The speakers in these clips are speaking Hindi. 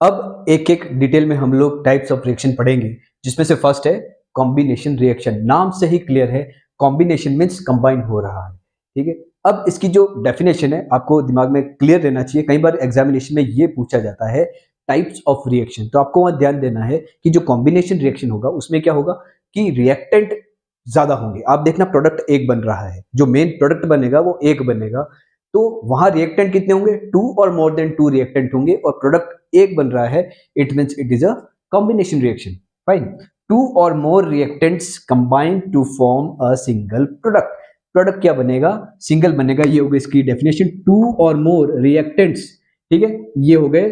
अब एक एक डिटेल में हम लोग टाइप्स ऑफ रिएक्शन पढ़ेंगे, जिसमें से फर्स्ट है कॉम्बिनेशन रिएक्शन। नाम से ही क्लियर है, कॉम्बिनेशन मीन्स कंबाइन हो रहा है। ठीक है, अब इसकी जो डेफिनेशन है आपको दिमाग में क्लियर रहना चाहिए। कई बार एग्जामिनेशन में ये पूछा जाता है टाइप्स ऑफ रिएक्शन, तो आपको वहां ध्यान देना है कि जो कॉम्बिनेशन रिएक्शन होगा उसमें क्या होगा कि रिएक्टेंट ज्यादा होंगे। आप देखना प्रोडक्ट एक बन रहा है, जो मेन प्रोडक्ट बनेगा वो एक बनेगा, तो वहां रिएक्टेंट कितने होंगे, 2 और मोर देन 2 रिएक्टेंट होंगे, और प्रोडक्ट एक बन रहा है, it means it is a combination reaction. Fine, 2 और more reactants combine to form a single product. Product क्या बनेगा, सिंगल बनेगा, ये हो गई इसकी डेफिनेशन। 2 और मोर रिएक्टेंट्स, ठीक है, ये हो गए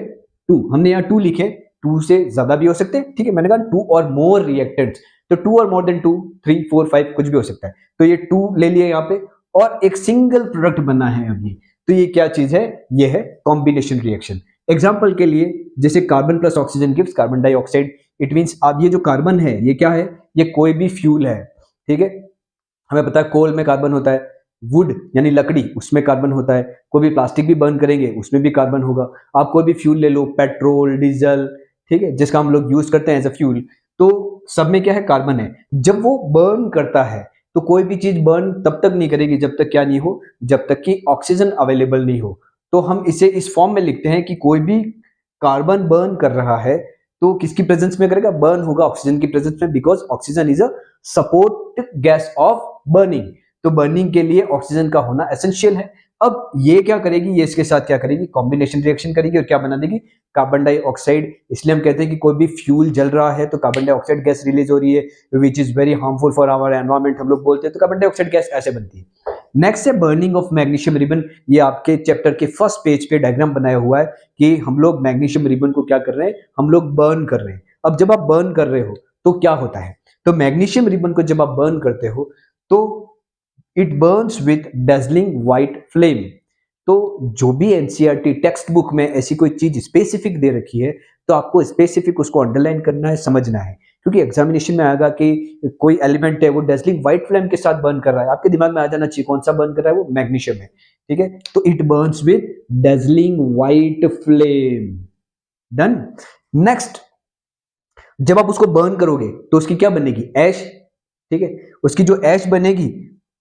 2, हमने यहाँ 2 लिखे, 2 से ज्यादा भी हो सकते हैं, ठीक है, मैंने कहा 2 और मोर रिएक्टेंट्स, तो 2 और मोर देन 2, 3, 4, 5 कुछ भी हो सकता है, तो ये 2 ले लिए यहाँ पे, और एक सिंगल प्रोडक्ट बना है अभी, तो ये क्या चीज है, ये है कॉम्बिनेशन रिएक्शन। एग्जांपल के लिए जैसे carbon plus oxygen gives carbon dioxide, it means अब ये जो कार्बन है ये क्या है, ये कोई भी फ्यूल है। ठीक है, हमें पता है कोल में कार्बन होता है, वुड यानी लकड़ी उसमें कार्बन होता है, कोई भी प्लास्टिक भी बर्न करेंगे उसमें भी कार्बन होगा। आप कोई भी फ्यूल ले लो, पेट्रोल, डीजल, ठीक है, जिसका हम लोग यूज करते हैं एज अ फ्यूल, तो सब में क्या है, कार्बन है। जब वो बर्न करता है तो कोई भी चीज बर्न तब तक नहीं करेगी जब तक क्या नहीं हो, जब तक कि ऑक्सीजन अवेलेबल नहीं हो। तो हम इसे इस फॉर्म में लिखते हैं कि कोई भी कार्बन बर्न कर रहा है तो किसकी प्रेजेंस में करेगा, बर्न होगा ऑक्सीजन की प्रेजेंस में, because oxygen is a support gas off burning. तो बर्निंग के लिए ऑक्सीजन का होना एसेंशियल है। अब ये क्या करेगी, ये इसके साथ क्या करेगी, कॉम्बिनेशन रिएक्शन करेगी और क्या बना देगी, कार्बन डाइऑक्साइड। इसलिए हम कहते हैं कि कोई भी फ्यूल जल रहा है तो कार्बन डाइऑक्साइड गैस रिलीज हो रही है, which is very harmful for our environment, हम लोग बोलते हैं, तो कार्बन डाइऑक्साइड गैस ऐसे बनती है। नेक्स्ट है बर्निंग ऑफ मैग्नीशियम रिबन। ये आपके चैप्टर के फर्स्ट पेज पे डायग्राम बनाया हुआ है कि हम लोग मैग्नीशियम रिबन को क्या कर रहे हैं, हम लोग बर्न कर रहे हैं। अब जब आप बर्न कर रहे हो तो क्या होता है, तो मैग्नीशियम रिबन को जब आप बर्न करते हो तो it Burns with dazzling white flame. तो जो भी एनसीईआरटी टेक्स्ट बुक में ऐसी कोई चीज स्पेसिफिक दे रखी है तो आपको स्पेसिफिक उसको अंडरलाइन करना है, समझना है, क्योंकि एग्जामिनेशन में आएगा कि कोई एलिमेंट है वो डेजलिंग व्हाइट फ्लेम के साथ बर्न कर रहा है, आपके दिमाग में आ जाना चाहिए कौन सा बर्न कर रहा है, वो मैग्नीशियम है। ठीक है, तो it Burns with dazzling white flame. Done. Next, जब आप उसको बर्न करोगे तो उसकी क्या बनेगी, ऐश। ठीक है, उसकी जो ऐश बनेगी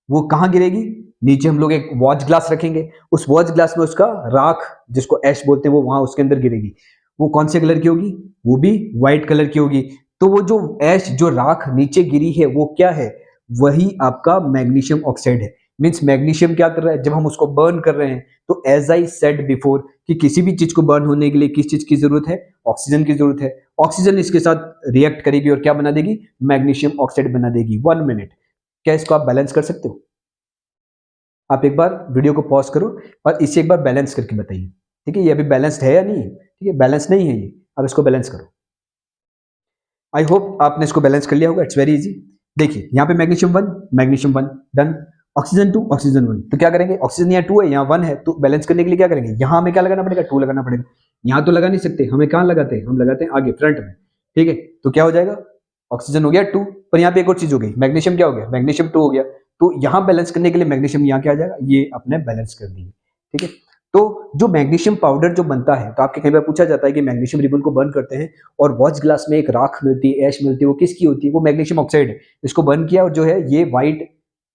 वो कहां गिरेगी, नीचे हम लोग एक वॉच ग्लास रखेंगे, उस वॉच ग्लास में उसका राख जिसको ऐश बोलते हैं वो वहां उसके अंदर गिरेगी। वो कौन से कलर की होगी, वो भी व्हाइट कलर की होगी। तो वो जो ऐश, जो राख नीचे गिरी है वो क्या है, वही आपका मैग्नीशियम ऑक्साइड है। मीन्स मैग्नीशियम क्या कर रहा है, जब हम उसको बर्न कर रहे हैं तो एज आई सेड बिफोर कि किसी भी चीज को बर्न होने के लिए किस चीज की जरूरत है, ऑक्सीजन की जरूरत है। ऑक्सीजन इसके साथ रिएक्ट करेगी और क्या बना देगी, मैग्नीशियम ऑक्साइड बना देगी। 1 मिनट, क्या इसको आप बैलेंस कर सकते हो, आप एक बार वीडियो को पॉज करो और इसे एक बार बैलेंस करके बताइए। ठीक है, ये अभी बैलेंस्ड है या नहीं है, ठीक है, बैलेंस नहीं है ये, अब इसको बैलेंस करो। आई होप आपने इसको बैलेंस कर लिया होगा, इट्स वेरी इजी। देखिए यहाँ पे magnesium 1, magnesium 1, done. Oxygen 2, oxygen 1, तो क्या करेंगे, ऑक्सीजन यहाँ 2 है, यहाँ 1 है, तो बैलेंस करने के लिए क्या करेंगे, यहाँ हमें क्या लगाना पड़ेगा, 2 लगाना पड़ेगा। यहाँ तो लगा नहीं सकते, हमें कहाँ लगाते हैं, हम लगाते हैं आगे फ्रंट में। ठीक है, तो क्या हो जाएगा, ऑक्सीजन हो गया 2, पर यहाँ पे एक और चीज हो गई, मैग्नीशियम क्या हो गया, मैग्नीशियम 2 हो गया, तो यहाँ बैलेंस करने के लिए मैग्नीशियम यहाँ क्या आ जाएगा, ये अपने बैलेंस कर दिए। ठीक है, तो जो मैग्नीशियम पाउडर जो बनता है, तो आपके कई बार पूछा जाता है कि मैग्नीशियम रिबन को बर्न करते हैं और वॉच ग्लास में एक राख मिलती है, ऐश मिलती है, वो किसकी होती है, वो मैग्नीशियम ऑक्साइड है। इसको बर्न किया और जो है ये व्हाइट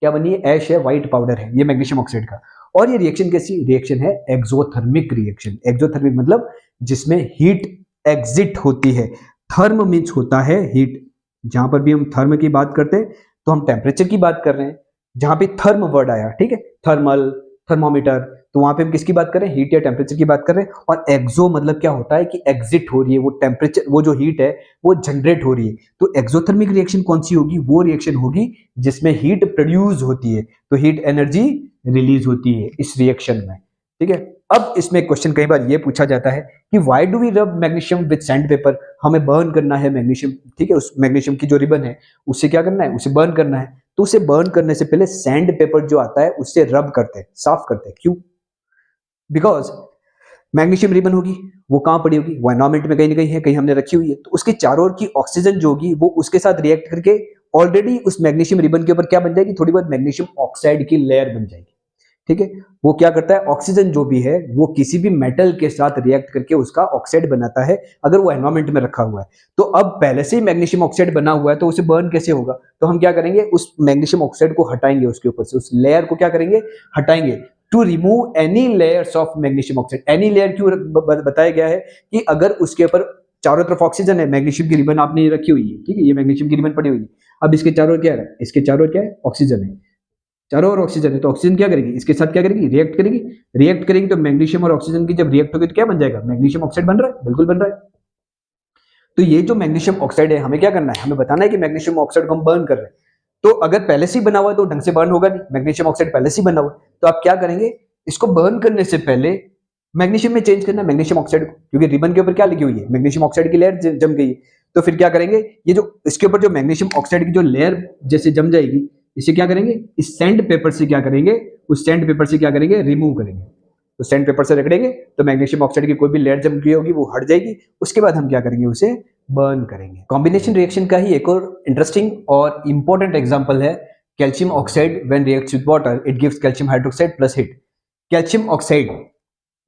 क्या बनी है, ऐश है, व्हाइट पाउडर है, ये मैग्नीशियम ऑक्साइड का। और ये रिएक्शन कैसी रिएक्शन है, एक्सोथर्मिक रिएक्शन। एक्सोथर्मिक मतलब जिसमें हीट एग्जिट होती है। थर्म मीन्स होता है हीट, जहां पर भी हम थर्म की बात करते हैं तो हम टेम्परेचर की बात कर रहे हैं। जहां पे थर्म वर्ड आया, ठीक है, थर्मल, थर्मोमीटर, तो वहां पे हम किसकी बात कर रहे हैं, हीट या टेम्परेचर की बात कर रहे हैं। और एक्सो मतलब क्या होता है कि एग्जिट हो रही है, वो टेम्परेचर, वो जो हीट है वो जनरेट हो रही है। तो एक्सोथर्मिक रिएक्शन कौन सी होगी, वो रिएक्शन होगी जिसमें हीट प्रोड्यूस होती है, तो हीट एनर्जी रिलीज होती है इस रिएक्शन में। ठीक है, अब इसमें क्वेश्चन कई बार ये पूछा जाता है कि व्हाई डू वी रब मैग्नीशियम विद सैंड पेपर, हमें बर्न करना है मैग्नीशियम, ठीक है, उस मैग्नीशियम की जो रिबन है उससे क्या करना है, उसे बर्न करना है, तो उसे बर्न करने से पहले सैंड पेपर जो आता है उससे रब करते हैं, साफ करते हैं। क्यों, बिकॉज मैग्नीशियम रिबन होगी वो कहां पड़ी होगी, वो एनवायरमेंट में कहीं ना कहीं है, कहीं हमने रखी हुई है, तो उसके चारों ओर की ऑक्सीजन जो होगी वो उसके साथ रिएक्ट करके ऑलरेडी उस मैग्नीशियम रिबन के ऊपर क्या बन जाएगी, थोड़ी बहुत मैग्नीशियम ऑक्साइड की लेयर बन जाएगी। ठीक है। वो क्या करता है, ऑक्सीजन जो भी है वो किसी भी मेटल के साथ रिएक्ट करके उसका ऑक्साइड बनाता है अगर वो एनवायरमेंट में रखा हुआ है। तो अब पहले से ही मैग्नीशियम ऑक्साइड बना हुआ है तो उसे बर्न कैसे होगा, तो हम क्या करेंगे, उस मैग्नीशियम ऑक्साइड को हटाएंगे, उसके ऊपर से उस लेयर को क्या करेंगे, हटाएंगे, to remove any layers of magnesium oxide. Any layer क्यों बताया गया है कि अगर उसके ऊपर चारों तरफ ऑक्सीजन है, मैग्नीशियम की रिबन आपने रखी हुई है, ठीक है, ये मैग्नीशियम की रिबन पड़ी हुई है, अब इसके चारों क्या है, इसके चारों क्या है, ऑक्सीजन है, चारों ओर ऑक्सीजन है, तो ऑक्सीजन क्या करेगी, इसके साथ क्या करेगी, रिएक्ट करेगी, रिएक्ट करेगी तो मैग्नीशियम और ऑक्सीजन की जब रिएक्ट होगी तो क्या बन जाएगा, मैग्नीशियम ऑक्साइड बन रहा है, बिल्कुल बन रहा है। तो ये जो मैग्नीशियम ऑक्साइड है हमें क्या करना है, हमें बताना है कि मैग्नीशियम ऑक्साइड को हम बर्न कर रहे हैं। तो अगर पहले से ही बना हुआ है तो ढंग से बर्न होगा नहीं, मैग्नीशियम ऑक्साइड पहले से ही बना हुआ है, तो आप क्या करेंगे, इसको बर्न करने से पहले मैग्नीशियम में चेंज करना है मैग्नीशियम ऑक्साइड को, क्योंकि रिबन के ऊपर क्या लिखी हुई है, मैग्नीशियम ऑक्साइड की लेयर जम गई है। तो फिर क्या करेंगे, ये जो इसके ऊपर जो मैग्नीशियम ऑक्साइड की जो लेयर जैसे जम जाएगी, इसे क्या करेंगे, इस सैंड पेपर से क्या करेंगे, उस सैंड पेपर से क्या करेंगे, रिमूव करेंगे। तो सैंड पेपर से रगड़ेंगे तो मैग्नीशियम ऑक्साइड की कोई भी लेयर जम गई होगी वो हट जाएगी, उसके बाद हम क्या करेंगे, उसे बर्न करेंगे। कॉम्बिनेशन रिएक्शन का ही एक और इंटरेस्टिंग और इंपॉर्टेंट एग्जांपल है calcium oxide when reacts with water it gives calcium hydroxide plus heat. Calcium oxide,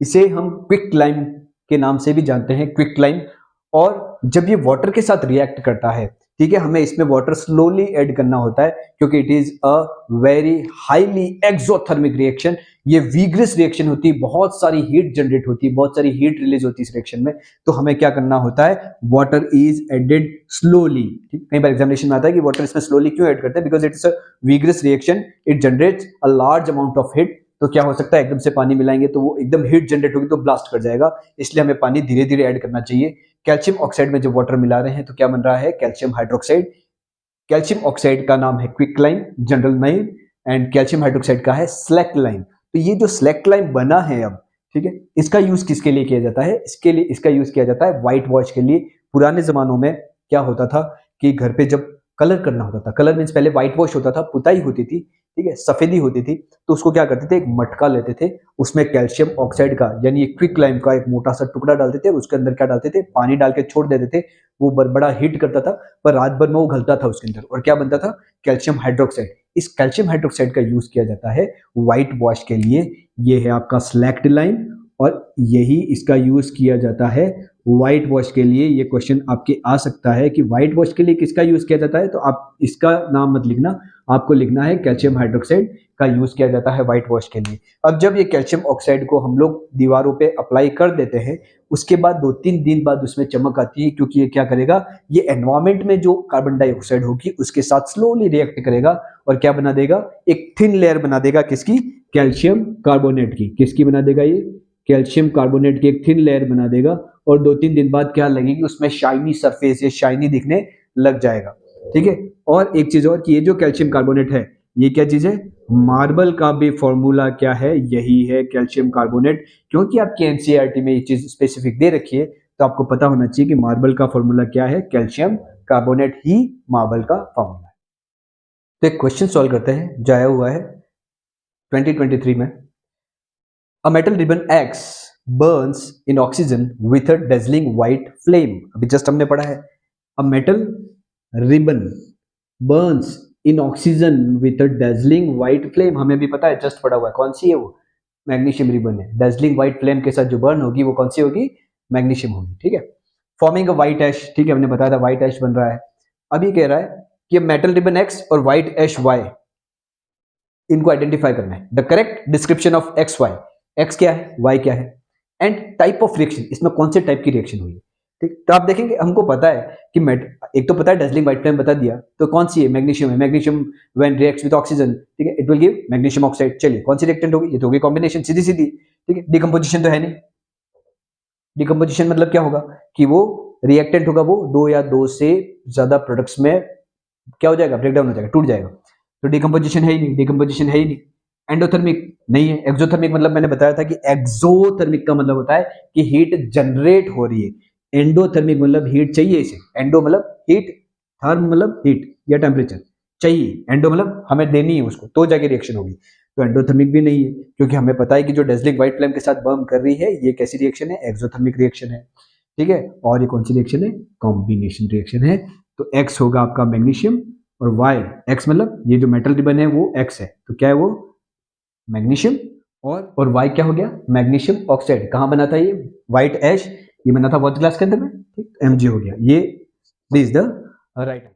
इसे हम क्विक लाइम के नाम से भी जानते हैं, क्विक लाइम। और जब ये वाटर के साथ रिएक्ट करता है, ठीक है, हमें इसमें वाटर स्लोली ऐड करना होता है क्योंकि it is a very highly exothermic reaction. ये वीग्रस रिएक्शन होती है, बहुत सारी हीट जनरेट होती है, बहुत सारी हीट रिलीज होती है इस रिएक्शन में। तो हमें क्या करना होता है, वाटर इज एडेड स्लोली। कई बार एग्जामिनेशन में आता है कि वाटर इसमें स्लोली क्यों ऐड करते हैं, because it's a vigorous reaction, it generates a large amount of heat. तो क्या हो सकता है, एकदम से पानी मिलाएंगे तो वो एकदम हीट जनरेट होगी तो ब्लास्ट कर जाएगा, इसलिए हमें पानी धीरे धीरे ऐड करना चाहिए। कैल्शियम ऑक्साइड में जब वाटर मिला रहे हैं तो क्या बन रहा है, कैल्शियम हाइड्रोक्साइड। कैल्शियम ऑक्साइड का नाम है quick lime, general name, and calcium hydroxide का है स्लैक लाइम। तो ये जो स्लैक लाइम बना है अब, ठीक है, इसका यूज किसके लिए किया जाता है, इसके लिए इसका यूज किया जाता है व्हाइट वॉश के लिए। पुराने जमानों में क्या होता था कि घर पे जब कलर करना होता था, कलर मीन्स पहले व्हाइट वॉश होता था, पुताई होती थी, ठीक है, सफेदी होती थी, तो उसको क्या करते थे, एक मटका लेते थे, उसमें कैल्शियम ऑक्साइड का यानी क्विक लाइम का एक मोटा सा टुकड़ा डालते थे, उसके अंदर क्या डालते थे, पानी डाल के छोड़ देते थे, वो बड़ा हीट करता था, पर रात भर में वो घलता था उसके अंदर, और क्या बनता था, कैल्शियम हाइड्रोक्साइड। इस कैल्शियम हाइड्रोक्साइड का यूज किया जाता है व्हाइट वॉश के लिए। ये है आपका स्लैक्ड लाइम, और यही इसका यूज किया जाता है व्हाइट वॉश के लिए। ये क्वेश्चन आपके आ सकता है कि व्हाइट वॉश के लिए किसका यूज किया जाता है, तो आप इसका नाम मत लिखना, आपको लिखना है कैल्शियम हाइड्रोक्साइड का यूज किया जाता है व्हाइट वॉश के लिए। अब जब ये कैल्शियम ऑक्साइड को हम लोग दीवारों पे अप्लाई कर देते हैं, उसके बाद 2-3 दिन बाद उसमें चमक आती है, क्योंकि ये क्या करेगा, ये एनवायरमेंट में जो कार्बन डाइऑक्साइड होगी उसके साथ स्लोली रिएक्ट करेगा और क्या बना देगा, एक थिन लेयर बना देगा, किसकी, कैल्शियम कार्बोनेट की। किसकी बना देगा, ये कैल्शियम कार्बोनेट की एक थिन लेयर बना देगा, और 2-3 दिन बाद क्या लगेगी, उसमें शाइनी सरफेस, ये शाइनी दिखने लग जाएगा, ठीक है। और एक चीज और कि ये जो कैल्शियम कार्बोनेट है, ये क्या चीज है, मार्बल का भी फॉर्मूला क्या है, यही है कैल्शियम कार्बोनेट। क्योंकि आपकी एनसीईआरटी में ये चीज स्पेसिफिक दे रखी है, तो आपको पता होना चाहिए कि मार्बल का फॉर्मूला क्या है, कैल्शियम कार्बोनेट ही मार्बल का फॉर्मूला है। तो एक क्वेश्चन सॉल्व करते हैं जो आया हुआ है 2023 में। A metal ribbon X burns in oxygen with a dazzling white flame। अभी जस्ट हमने पढ़ा है, a metal ribbon burns in oxygen with a dazzling white flame। हमें भी पता है, जस्ट पढ़ा हुआ है, कौन सी है वो, मैग्नीशियम रिबन है। dazzling white flame के साथ जो बर्न होगी वो कौन सी होगी, मैग्नीशियम होगी, ठीक है। फॉर्मिंग अ व्हाइट ऐश, ठीक है, हमने बताया था व्हाइट ऐश बन रहा है। अभी कह रहा है कि मेटल रिबन X और व्हाइट ऐश Y, इनको आइडेंटिफाई करना है। The correct description of X Y, X क्या है, वाई क्या है, एंड टाइप ऑफ रिएक्शन, इसमें कौन से टाइप की रिएक्शन हुई है, ठीक। तो आप देखेंगे, हमको पता है कि एक तो पता है डेजलिंग व्हाइट फ्लेम बता दिया, तो कौन सी है, मैग्नीशियम है। Magnesium when reacts with oxygen, ठीक है, it will give magnesium oxide. चलिए कौन सी रिएक्टेंट होगी, ये तो होगी कॉम्बिनेशन, सीधी सीधी, ठीक है। डिकम्पोजिशन तो है नहीं, डिकम्पोजिशन मतलब क्या होगा कि वो रिएक्टेंट होगा, वो दो या दो से ज्यादा प्रोडक्ट्स में क्या हो जाएगा, ब्रेकडाउन हो जाएगा, टूट जाएगा। तो डिकम्पोजिशन है ही नहीं, डिकम्पोजिशन है ही नहीं। एंडोथर्मिक नहीं है। एक्सोथर्मिक मतलब मैंने बताया था कि एक्सोथर्मिक का मतलब होता है कि हीट जनरेट हो रही है, एंडोथर्मिक मतलब हीट चाहिए इसे, एंडो मतलब हीट, थर्म मतलब हीट या टेम्परेचर चाहिए, एंडो मतलब हमें देनी है उसको तो जाके रिएक्शन होगी। तो एंडोथर्मिक भी नहीं है, क्योंकि हमें पता है कि जो डेजलिंग व्हाइट फ्लेम के साथ बर्न कर रही है ये कैसी रिएक्शन है, एक्सोथर्मिक रिएक्शन है, ठीक है। और ये कौन सी रिएक्शन है, कॉम्बिनेशन रिएक्शन है। तो एक्स होगा आपका मैग्नीशियम, और वाई, एक्स मतलब ये जो मेटल रिबन है वो एक्स है, तो क्या है वो मैग्नीशियम, और वाई क्या हो गया, मैग्नीशियम ऑक्साइड। कहाँ बना था ये, व्हाइट ऐश, ये बना था व्हाट ग्लास के अंदर में, ठीक, Mg हो गया। ये this is the right answer.